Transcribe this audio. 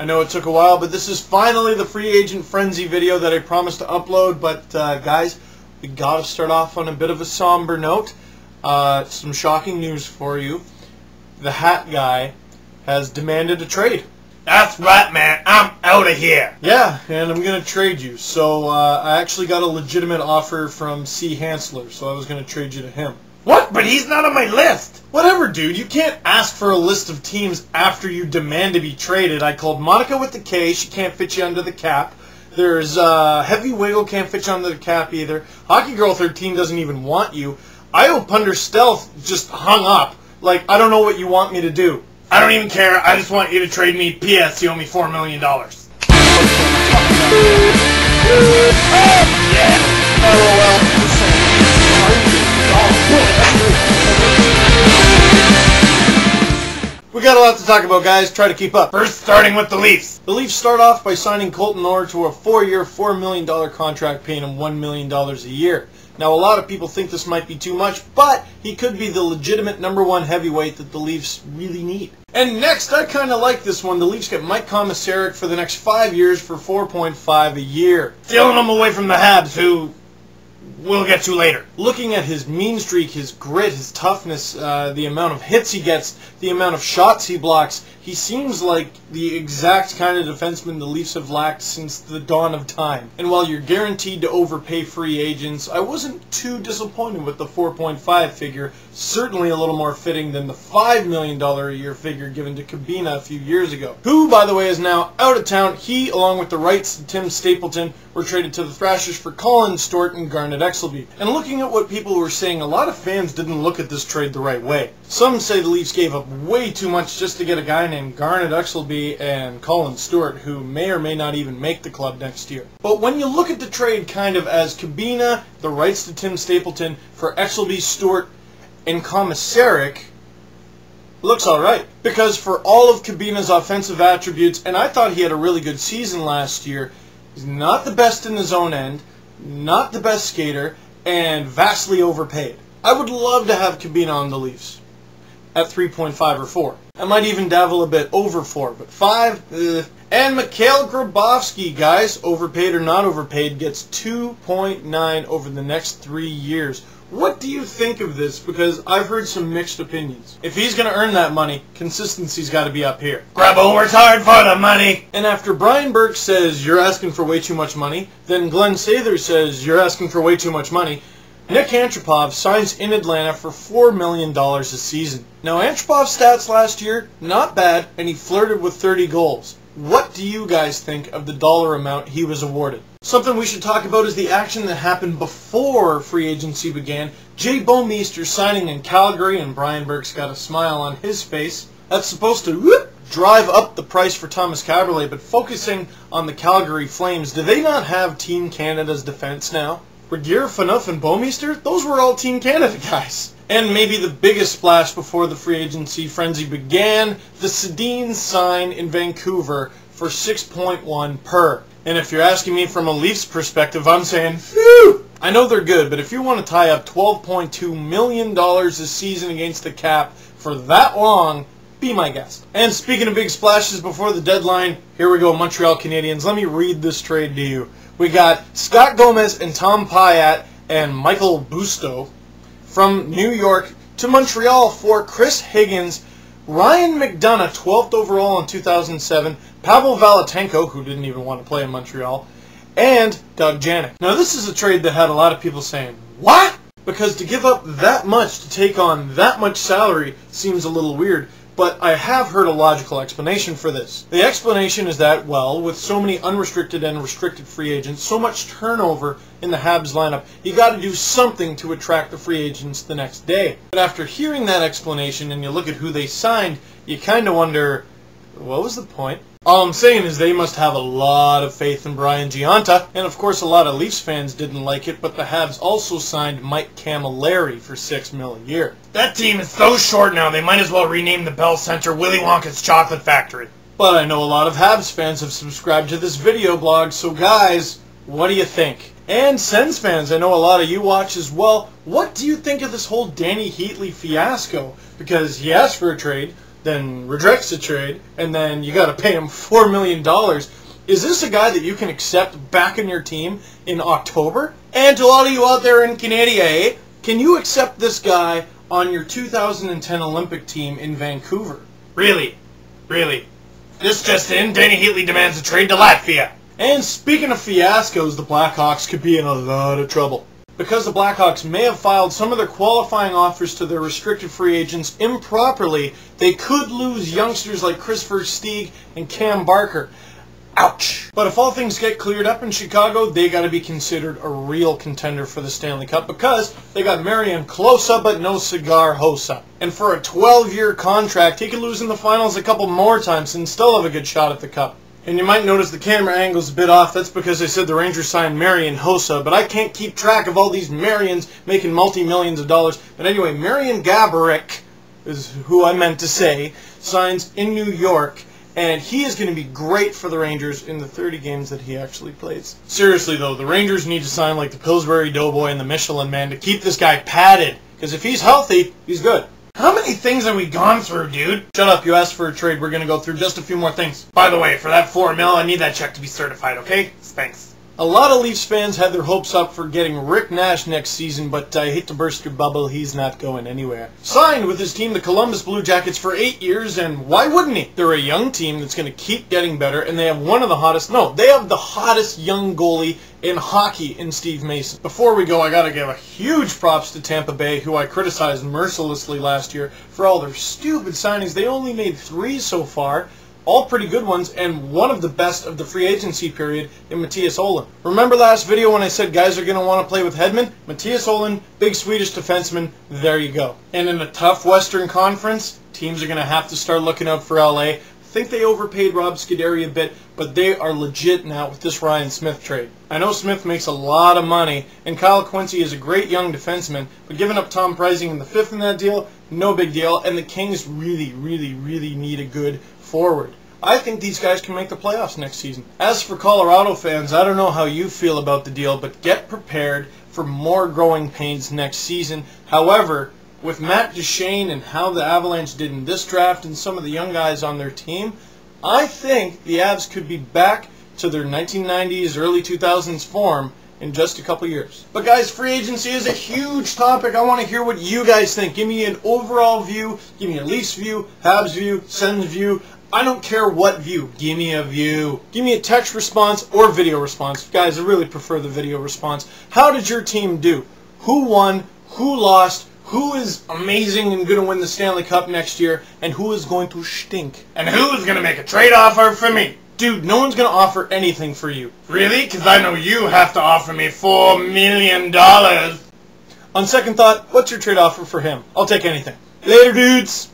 I know it took a while, but this is finally the free agent frenzy video that I promised to upload. But guys, we gotta start off on a bit of a somber note. Some shocking news for you. The hat guy has demanded a trade. That's right, man. I'm out of here. Yeah, and I'm gonna trade you. So I actually got a legitimate offer from C. Hansler, so I was gonna trade you to him. What? But he's not on my list. Whatever, dude. You can't ask for a list of teams after you demand to be traded. I called Monica with the K. She can't fit you under the cap. There's Heavy Wiggle, can't fit you under the cap either. Hockey Girl 13 doesn't even want you. Io Punder Stealth just hung up. Like, I don't know what you want me to do. I don't even care. I just want you to trade me. P.S. You owe me $4 million. We got a lot to talk about, guys. Try to keep up. First, starting with the Leafs. The Leafs start off by signing Colton Orr to a 4-year, $4 million contract, paying him $1 million a year. Now, a lot of people think this might be too much, but he could be the legitimate #1 heavyweight that the Leafs really need. And next, I kind of like this one. The Leafs get Mike Komisarek for the next 5 years for $4.5 a year. Stealing him away from the Habs, who we'll get to later. Looking at his mean streak, his grit, his toughness, the amount of hits he gets, the amount of shots he blocks, he seems like the exact kind of defenseman the Leafs have lacked since the dawn of time. And while you're guaranteed to overpay free agents, I wasn't too disappointed with the 4.5 figure. Certainly a little more fitting than the $5 million a year figure given to Cabina a few years ago, who, by the way, is now out of town. He, along with the rights to Tim Stapleton, were traded to the Thrashers for Colin Stewart and Garnet Exelby. And looking at what people were saying, a lot of fans didn't look at this trade the right way. Some say the Leafs gave up way too much just to get a guy named Garnet Exelby and Colin Stewart, who may or may not even make the club next year. But when you look at the trade kind of as Cabina, the rights to Tim Stapleton, for Exelby, Stewart, and Komisarek, looks alright. Because for all of Cabina's offensive attributes, and I thought he had a really good season last year, he's not the best in his own end, not the best skater, and vastly overpaid. I would love to have Cabina on the Leafs at 3.5 or 4. I might even dabble a bit over 4, but 5, And Mikhail Grabovski, guys, overpaid or not overpaid, gets 2.9 over the next 3 years. What do you think of this? Because I've heard some mixed opinions. If he's going to earn that money, consistency's got to be up here. Grabo works hard for the money. And after Brian Burke says, you're asking for way too much money, then Glenn Sather says, you're asking for way too much money, Nick Antropov signs in Atlanta for $4 million a season. Now, Antropov's stats last year, not bad, and he flirted with 30 goals. What do you guys think of the dollar amount he was awarded? Something we should talk about is the action that happened before free agency began. Jay Bouwmeester signing in Calgary, and Brian Burke's got a smile on his face. That's supposed to drive up the price for Thomas Kaberle, but focusing on the Calgary Flames, do they not have Team Canada's defense now? Regier, Phaneuf, and Bouwmeester, those were all Team Canada guys. And maybe the biggest splash before the free agency frenzy began, the Sedins sign in Vancouver for 6.1 per. And if you're asking me from a Leafs perspective, I'm saying, phew! I know they're good, but if you want to tie up $12.2 million a season against the cap for that long, be my guest. And speaking of big splashes before the deadline, here we go, Montreal Canadiens. Let me read this trade to you. We got Scott Gomez and Tom Pyatt and Michael Busto from New York to Montreal for Chris Higgins, Ryan McDonough, 12th overall in 2007, Pavel Valatenko, who didn't even want to play in Montreal, and Doug Janik. Now, this is a trade that had a lot of people saying, what? Because to give up that much to take on that much salary seems a little weird. But I have heard a logical explanation for this. The explanation is that, well, with so many unrestricted and restricted free agents, so much turnover in the Habs lineup, you got to do something to attract the free agents the next day. But after hearing that explanation and you look at who they signed, you kind of wonder, what was the point? All I'm saying is they must have a lot of faith in Brian Gionta, and of course a lot of Leafs fans didn't like it, but the Habs also signed Mike Camilleri for $6 million a year. That team is so short now, they might as well rename the Bell Center Willy Wonka's Chocolate Factory. But I know a lot of Habs fans have subscribed to this video blog, so guys, what do you think? And Sens fans, I know a lot of you watch as well. What do you think of this whole Danny Heatley fiasco? Because he asked for a trade, then rejects the trade, and then you got to pay him $4 million. Is this a guy that you can accept back in your team in October? And to all of you out there in Canada, can you accept this guy on your 2010 Olympic team in Vancouver? Really? Really? This just in, Danny Heatley demands a trade to Latvia. And speaking of fiascos, the Blackhawks could be in a lot of trouble. Because the Blackhawks may have filed some of their qualifying offers to their restricted free agents improperly, they could lose youngsters like Christopher Stieg and Cam Barker. Ouch! But if all things get cleared up in Chicago, they got to be considered a real contender for the Stanley Cup because they got Marian Closa but no cigar Hossa. And for a 12-year contract, he could lose in the finals a couple more times and still have a good shot at the Cup. And you might notice the camera angle's a bit off. That's because I said the Rangers signed Marian Hossa, but I can't keep track of all these Marians making multi-millions of dollars. But anyway, Marian Gaborik is who I meant to say, signs in New York. And he is going to be great for the Rangers in the 30 games that he actually plays. Seriously, though, the Rangers need to sign like the Pillsbury Doughboy and the Michelin Man to keep this guy padded. Because if he's healthy, he's good. How many things have we gone through, dude? Shut up, you asked for a trade. We're going to go through just a few more things. By the way, for that $4 million, I need that check to be certified, okay? Thanks. A lot of Leafs fans had their hopes up for getting Rick Nash next season, but I hate to burst your bubble, he's not going anywhere. Signed with his team, the Columbus Blue Jackets, for 8 years, and why wouldn't he? They're a young team that's going to keep getting better, and they have they have the hottest young goalie in hockey in Steve Mason. Before we go, I got to give a huge props to Tampa Bay, who I criticized mercilessly last year for all their stupid signings. They only made 3 so far. All pretty good ones, and one of the best of the free agency period in Mattias Ohlund. Remember last video when I said guys are going to want to play with Hedman? Mattias Ohlund, big Swedish defenseman, there you go. And in a tough Western Conference, teams are going to have to start looking out for LA. I think they overpaid Rob Scuderi a bit, but they are legit now with this Ryan Smith trade. I know Smith makes a lot of money, and Kyle Quincy is a great young defenseman, but giving up Tom Preising in the 5th in that deal, no big deal, and the Kings really, really, really need a good forward. I think these guys can make the playoffs next season. As for Colorado fans, I don't know how you feel about the deal, but get prepared for more growing pains next season. However, with Matt Duchene and how the Avalanche did in this draft and some of the young guys on their team, I think the Avs could be back to their 1990s, early 2000s form in just a couple years. But guys, free agency is a huge topic. I want to hear what you guys think. Give me an overall view. Give me a Leafs view, Habs view, Sens view. I don't care what view. Give me a view. Give me a text response or video response. Guys, I really prefer the video response. How did your team do? Who won? Who lost? Who is amazing and going to win the Stanley Cup next year? And who is going to stink? And who is going to make a trade offer for me? Dude, no one's going to offer anything for you. Really? Because I know you have to offer me $4 million. On second thought, what's your trade offer for him? I'll take anything. Later, dudes.